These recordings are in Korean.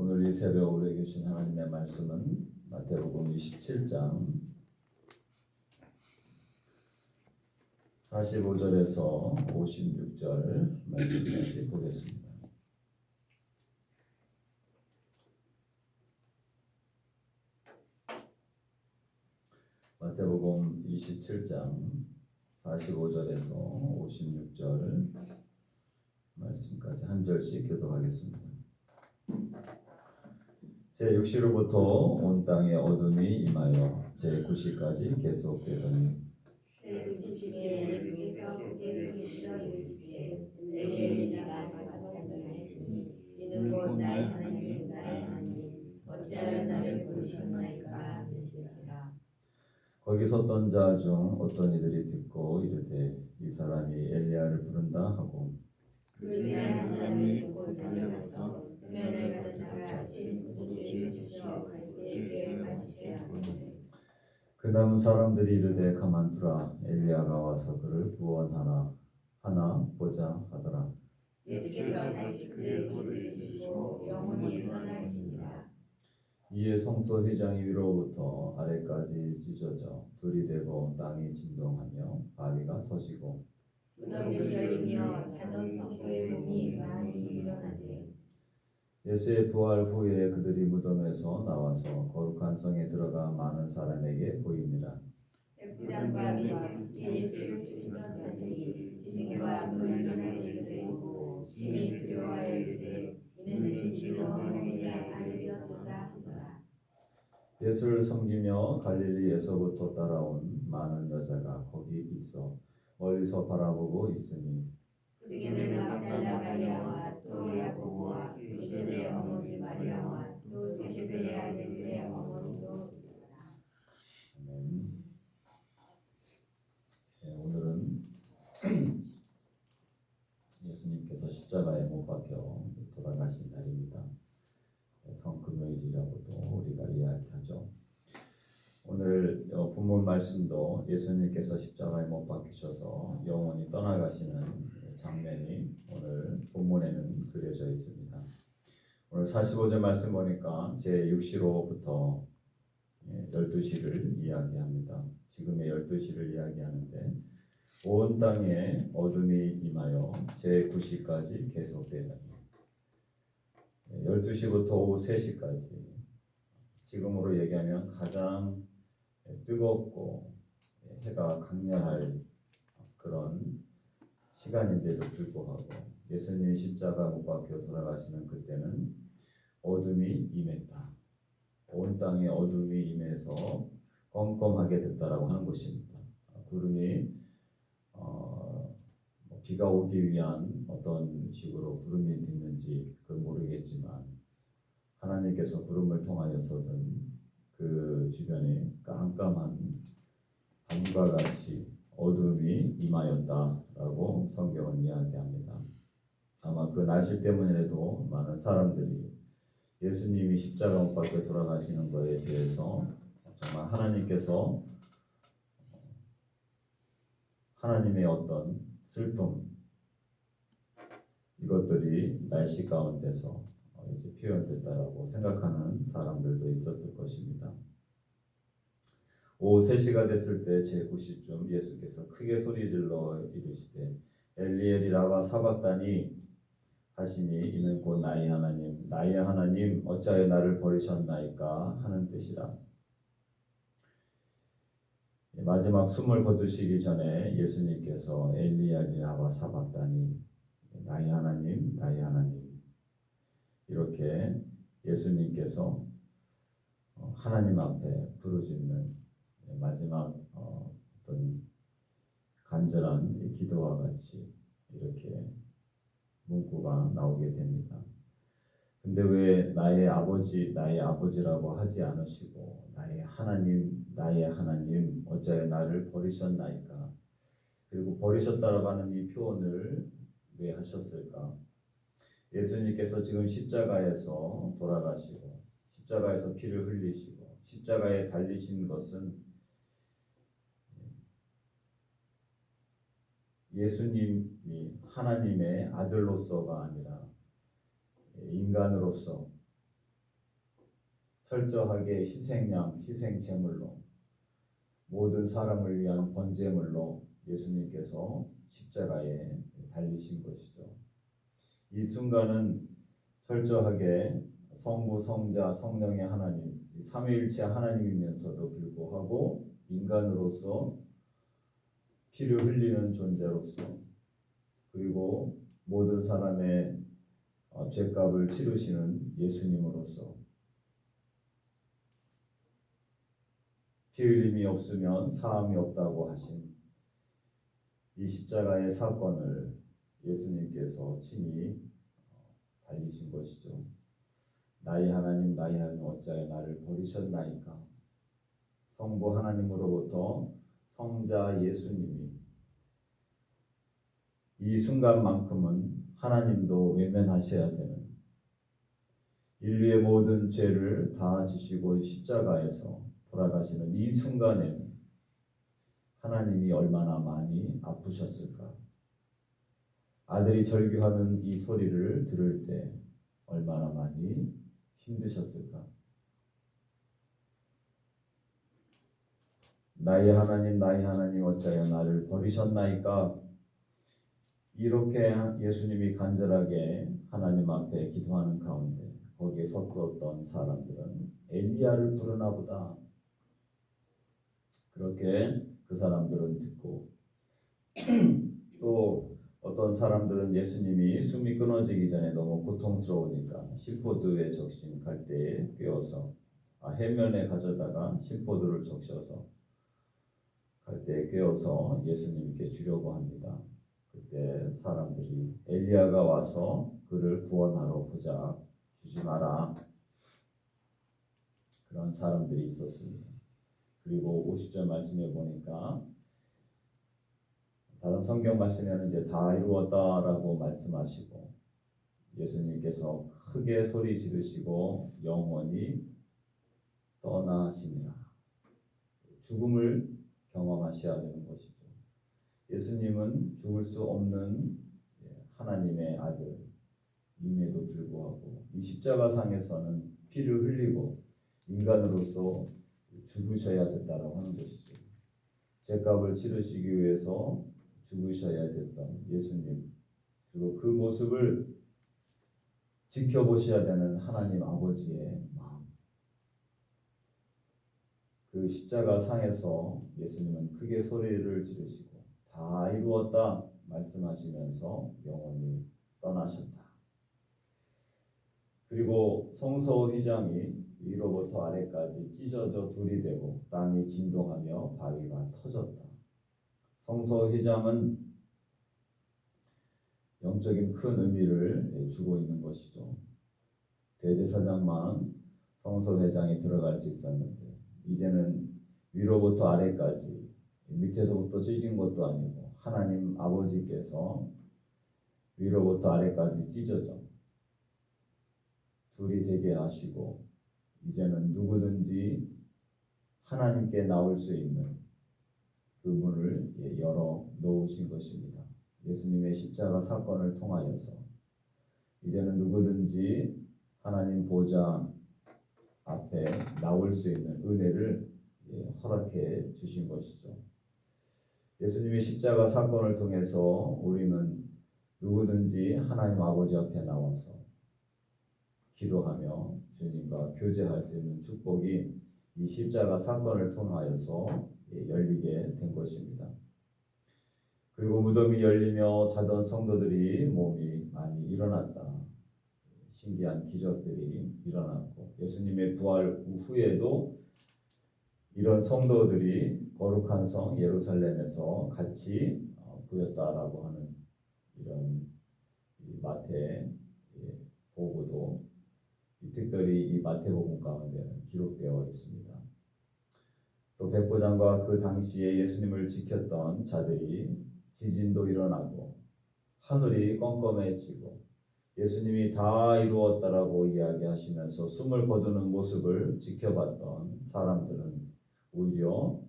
오늘 이 새벽 우리에게 주신 하나님의 말씀은 마태복음 27장 45절에서 56절 말씀까지 보겠습니다. 마태복음 27장 45절에서 56절 말씀까지 한 절씩 교독하겠습니다. 제6시로부터 온 땅에 어둠이 임하여 제9시까지 계속되더니 제9시에 예수께서 계속하시러 이르시되 엘리야가 사사반을 하시니 이는 곧 나의 하나님 나의 하나님 어찌하여 나를 부르셨나이까 하시니라. 거기 섰던 자 중 어떤 이들이 듣고 이르되 이 사람이 엘리야를 부른다 하고 그 중에 한 사람이 곧 달려가서 표면을 가득하게 하신 구주의 주시어 갈대에게 마시게 하는데 그 남은 사람들이 이르되 가만두라 엘리야가 와서 그를 구원하나 하나 보자 하더라. 예수께서 다시 그의 손을 드시고 영혼이 떠나시니라. 이에 성소 회장이 위로부터 아래까지 찢어져 둘이 되고 땅이 진동하며 바위가 터지고 무덤이 열리며 자던 성도의 몸이 많이 일어나되 예수의 부활 후에 그들이 무덤에서 나와서 거룩한 성에 들어가 많은 사람에게 보이니라. 백부장과 및 함께 예수를 쫓던 자들이 지진과 또 일어날 일들을 보고 심히 두려워하여 이르되 이는 진실로 하나님의 아들이었도다 하더라. 예수를 섬기며 갈릴리에서부터 따라온 많은 여자가 거기 있어 멀리서 바라보고 있으니 그 중에는 막달라 마리아와 또 야고보와 요셉의 어머니 마리아와 또 세베대의 아들들의 어머니도 있더라. 아멘. 오늘은 예수님께서 십자가에 못 박혀 돌아가신 날입니다. 성금요일이라고도 우리가 이야기하죠. 오늘 본문 말씀도 예수님께서 십자가에 못 박히셔서 영원히 떠나가시는 장면이 오늘 본문에는 그려져 있습니다. 오늘 45절 말씀 보니까 제6시로부터 12시를 이야기합니다. 지금의 12시를 이야기하는데 온 땅에 어둠이 임하여 제9시까지 계속되더니 12시부터 오후 3시까지 지금으로 얘기하면 가장 뜨겁고 해가 강렬할 그런 시간인데도 불구하고 예수님이 십자가 못 박혀 돌아가시는 그때는 어둠이 임했다. 온 땅에 어둠이 임해서 껌껌하게 됐다라고 하는 것입니다. 구름이 비가 오기 위한 어떤 식으로 구름이 있는지 그건 모르겠지만 하나님께서 구름을 통하여서든 그 주변에 깜깜한 밤과 같이 어둠이 임하였다라고 성경은 이야기합니다. 아마 그 날씨 때문에도 많은 사람들이 예수님이 십자가 못 박혀 돌아가시는 것에 대해서 정말 하나님께서 하나님의 어떤 슬픔 이것들이 날씨 가운데서 이제 표현됐다라고 생각하는 사람들도 있었을 것입니다. 오후 3시가 됐을 때 제9시쯤 예수께서 크게 소리질러 이르시되 엘리 엘리 라마 사박다니 하시니 이는 곧 나의 하나님 어찌하여 나를 버리셨나이까 하는 뜻이라. 마지막 숨을 거두시기 전에 예수님께서 엘리 엘리 라마 사박다니 나의 하나님 이렇게 예수님께서 하나님 앞에 부르짖는 마지막 어떤 간절한 기도와 같이 이렇게 문구가 나오게 됩니다. 근데 왜 나의 아버지라고 하지 않으시고 나의 하나님 어찌하여 나를 버리셨나이까. 그리고 버리셨다라고 하는 이 표현을 왜 하셨을까? 예수님께서 지금 십자가에서 돌아가시고 십자가에서 피를 흘리시고 십자가에 달리신 것은 예수님이 하나님의 아들로서가 아니라 인간으로서 철저하게 희생양, 희생제물로 모든 사람을 위한 번제물로 예수님께서 십자가에 달리신 것이죠. 이 순간은 철저하게 성부, 성자, 성령의 하나님, 삼위일체 하나님이면서도 불구하고 인간으로서 피를 흘리는 존재로서 그리고 모든 사람의 죄값을 치르시는 예수님으로서 피 흘림이 없으면 사함이 없다고 하신 이 십자가의 사건을 예수님께서 친히 달리신 것이죠. 나의 하나님 나의 하나님 어찌하여 나를 버리셨나이까. 성부 하나님으로부터 성자 예수님이 이 순간만큼은 하나님도 외면하셔야 되는 인류의 모든 죄를 다 지시고 십자가에서 돌아가시는 이 순간에는 하나님이 얼마나 많이 아프셨을까. 아들이 절규하는 이 소리를 들을 때 얼마나 많이 힘드셨을까. 나의 하나님 어찌하여 나를 버리셨나이까. 이렇게 예수님이 간절하게 하나님 앞에 기도하는 가운데 거기에 섰었던 사람들은 엘리야를 부르나 보다. 그렇게 그 사람들은 듣고 또 어떤 사람들은 예수님이 숨이 끊어지기 전에 너무 고통스러우니까 실포드에 적신 갈대에 꿰어서 해면에 가져다가 실포드를 적셔서 갈대에 꿰어서 예수님께 주려고 합니다. 그때 사람들이 엘리야가 와서 그를 구원하러 보자, 주지 마라. 그런 사람들이 있었습니다. 그리고 50절 말씀에 보니까 다른 성경 말씀에는 이제 다 이루었다라고 말씀하시고 예수님께서 크게 소리 지르시고 영원히 떠나시니라. 죽음을 경험하셔야 되는 것이죠. 예수님은 죽을 수 없는 하나님의 아들임에도 불구하고 이 십자가상에서는 피를 흘리고 인간으로서 죽으셔야 됐다라고 하는 것이죠. 죄값을 치르시기 위해서 죽으셔야 됐던 예수님, 그리고 그 모습을 지켜보셔야 되는 하나님 아버지의 마음. 그 십자가 상에서 예수님은 크게 소리를 지르시고 다 이루었다 말씀하시면서 영원히 떠나셨다. 그리고 성소 휘장이 위로부터 아래까지 찢어져 둘이 되고 땅이 진동하며 바위가 터졌다. 성소 휘장은 영적인 큰 의미를 주고 있는 것이죠. 대제사장만 성소 회장에 들어갈 수 있었는데 이제는 위로부터 아래까지 밑에서부터 찢은 것도 아니고 하나님 아버지께서 위로부터 아래까지 찢어져 둘이 되게 하시고 이제는 누구든지 하나님께 나올 수 있는 그 문을 열어 놓으신 것입니다. 예수님의 십자가 사건을 통하여서 이제는 누구든지 하나님 보좌 앞에 나올 수 있는 은혜를 허락해 주신 것이죠. 예수님의 십자가 사건을 통해서 우리는 누구든지 하나님 아버지 앞에 나와서 기도하며 주님과 교제할 수 있는 축복이 이 십자가 사건을 통하여서 열리게 된 것입니다. 그리고 무덤이 열리며 자던 성도들이 몸이 많이 일어났다. 신기한 기적들이 일어났고 예수님의 부활 후에도 이런 성도들이 거룩한 성 예루살렘에서 같이 보였다라고 하는 이런 마태 보고도 특별히 이 마태복음 가운데는 기록되어 있습니다. 또 백부장과 그 당시에 예수님을 지켰던 자들이 지진도 일어나고 하늘이 껌껌해지고 예수님이 다 이루었다라고 이야기하시면서 숨을 거두는 모습을 지켜봤던 사람들은 오히려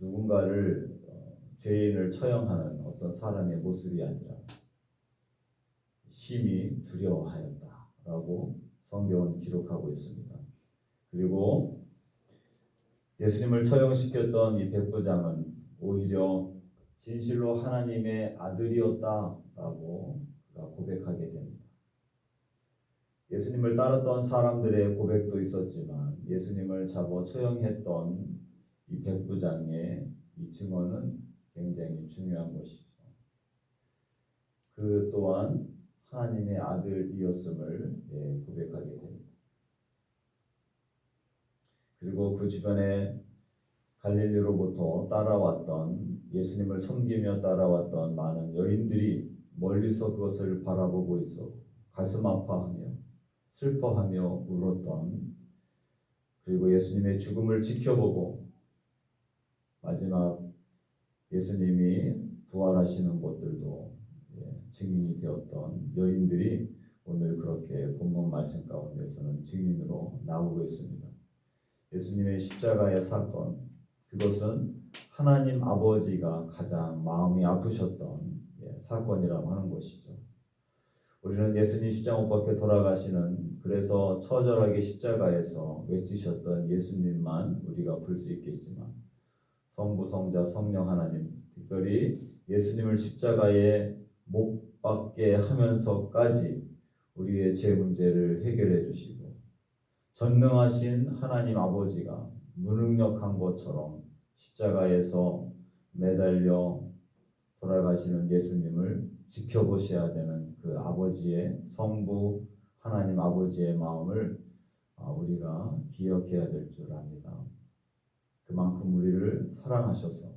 누군가를 죄인을 처형하는 어떤 사람의 모습이 아니라 심히 두려워하였다라고 성경은 기록하고 있습니다. 그리고 예수님을 처형시켰던 이 백부장은 오히려 진실로 하나님의 아들이었다라고 그가 고백하게 됩니다. 예수님을 따랐던 사람들의 고백도 있었지만 예수님을 잡아 처형했던 이 백부장의 이 증언은 굉장히 중요한 것이죠. 그 또한 하나님의 아들이었음을 고백하게 됩니다. 그리고 그 주변에 갈릴리로부터 따라왔던 예수님을 섬기며 따라왔던 많은 여인들이 멀리서 그것을 바라보고 있어 가슴 아파하며 슬퍼하며 울었던, 그리고 예수님의 죽음을 지켜보고 마지막 예수님이 부활하시는 것들도 증인이 되었던 여인들이 오늘 그렇게 본문 말씀 가운데서는 증인으로 나오고 있습니다. 예수님의 십자가의 사건, 그것은 하나님 아버지가 가장 마음이 아프셨던 사건이라고 하는 것이죠. 우리는 예수님 십자가 못 박혀 돌아가시는, 그래서 처절하게 십자가에서 외치셨던 예수님만 우리가 볼 수 있겠지만 성부, 성자, 성령 하나님, 특별히 예수님을 십자가에 못 박게 하면서까지 우리의 죄 문제를 해결해 주시고 전능하신 하나님 아버지가 무능력한 것처럼 십자가에서 매달려 돌아가시는 예수님을 지켜보셔야 되는 그 아버지의, 성부 하나님 아버지의 마음을 우리가 기억해야 될 줄 압니다. 그만큼 우리를 사랑하셔서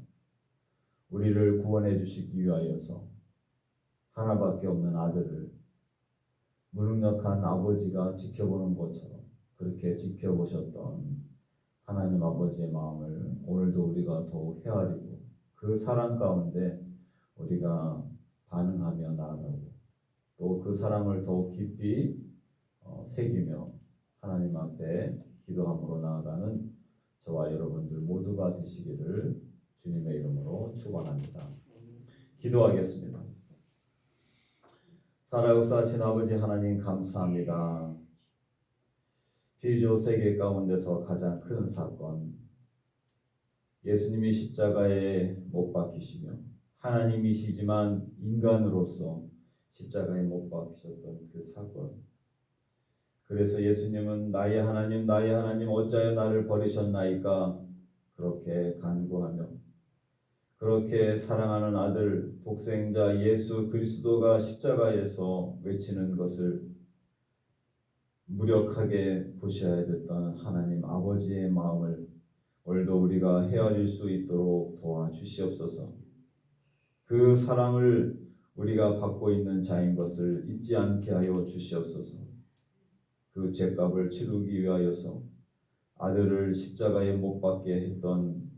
우리를 구원해 주시기 위하여서 하나밖에 없는 아들을 무능력한 아버지가 지켜보는 것처럼 그렇게 지켜보셨던 하나님 아버지의 마음을 오늘도 우리가 더욱 헤아리고 그 사랑 가운데 우리가 반응하며 나아가고 또 그 사랑을 더욱 깊이 새기며 하나님 앞에 기도함으로 나아가는 저와 여러분들 모두가 되시기를 주님의 이름으로 축원합니다. 기도하겠습니다. 살아역사하신 아버지 하나님 감사합니다. 피조 세계 가운데서 가장 큰 사건, 예수님이 십자가에 못 박히시며 하나님이시지만 인간으로서 십자가에 못 박히셨던 그 사건, 그래서 예수님은 나의 하나님 나의 하나님 어찌하여 나를 버리셨나이까 그렇게 간구하며 그렇게 사랑하는 아들 독생자 예수 그리스도가 십자가에서 외치는 것을 무력하게 보셔야 됐던 하나님 아버지의 마음을 오늘도 우리가 헤아릴 수 있도록 도와주시옵소서. 그 사랑을 우리가 받고 있는 자인 것을 잊지 않게 하여 주시옵소서. 그 죄값을 치르기 위하여서 아들을 십자가에 못 박게 했던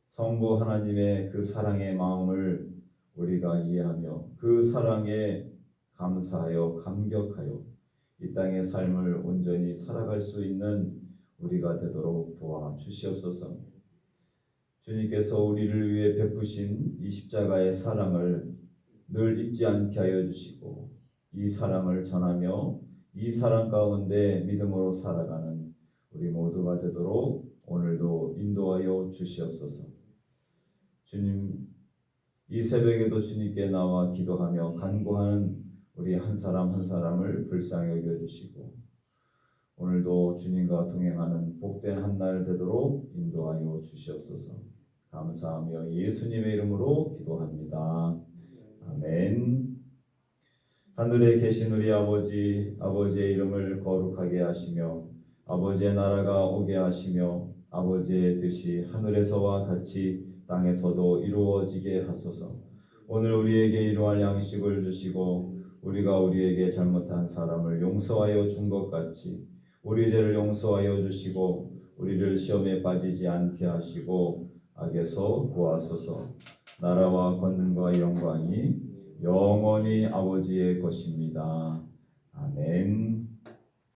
성부 하나님의 그 사랑의 마음을 우리가 이해하며 그 사랑에 감사하여 감격하여 이 땅의 삶을 온전히 살아갈 수 있는 우리가 되도록 도와주시옵소서. 주님께서 우리를 위해 베푸신 이 십자가의 사랑을 늘 잊지 않게 하여 주시고 이 사랑을 전하며 이 사랑 가운데 믿음으로 살아가는 우리 모두가 되도록 오늘도 인도하여 주시옵소서. 주님, 이 새벽에도 주님께 나와 기도하며 간구하는 우리 한 사람 한 사람을 불쌍히 여겨주시고 오늘도 주님과 동행하는 복된 한 날 되도록 인도하여 주시옵소서. 감사하며 예수님의 이름으로 기도합니다. 아멘. 하늘에 계신 우리 아버지, 아버지의 이름을 거룩하게 하시며 아버지의 나라가 오게 하시며 아버지의 뜻이 하늘에서와 같이 땅에서도 이루어지게 하소서. 오늘 우리에게 일용할 양식을 주시고 우리가 우리에게 잘못한 사람을 용서하여 준 것 같이 우리 죄를 용서하여 주시고 우리를 시험에 빠지지 않게 하시고 악에서 구하소서. 나라와 권능과 영광이 영원히 아버지의 것입니다. 아멘.